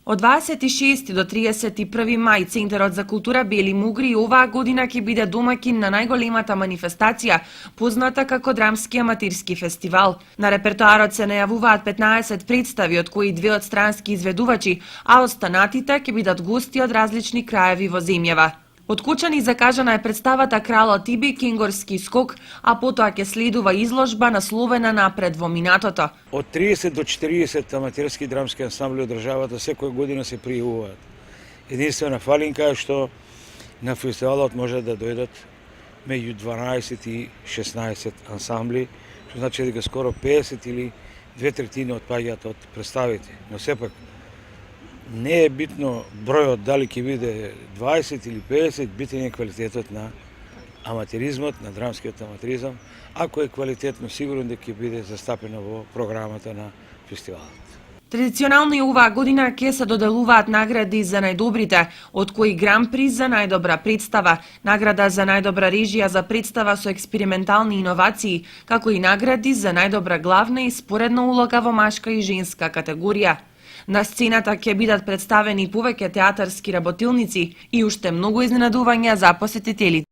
Од 26 до 31 мај Центарот за култура Бели Мугри оваа година ќе биде домаќин на најголемата манифестација, позната како Драмски аматирски фестивал. На репертоарот се најавуваат 15 представи, од кои 2 од странски изведувачи, а останатите ќе бидат гости од различни краеви во земјава. Од Кочани закажана е представата Кралот Иби, кенгурски скок, а потоа ќе следува изложба насловена Напред во минатото. Од 30 до 40 аматерски драмски ансамбли од државата секоја година се пријавуваат. Единствена фалинка е што на фестивалот може да дојдат меѓу 12 и 16 ансамбли, што значи дека скоро 50 или 2/3 отпаѓаат од представите. Но сепак не е битно бројот дали ќе биде 20 или 50, битен е квалитетот на аматеризмот, на драмскиот аматеризам. Ако е квалитетно, сигурно дека ќе биде застапено во програмата на фестивалот. Традиционално и оваа година ќе се доделуваат награди за најдобрите, од кои Гран При за најдобра представа, награда за најдобра режија за представа со експериментални иновации, како и награди за најдобра главна и споредна улога во машка и женска категорија. На сцената ќе бидат представени повеќе театарски работилници и уште многу изненадувања за посетителите.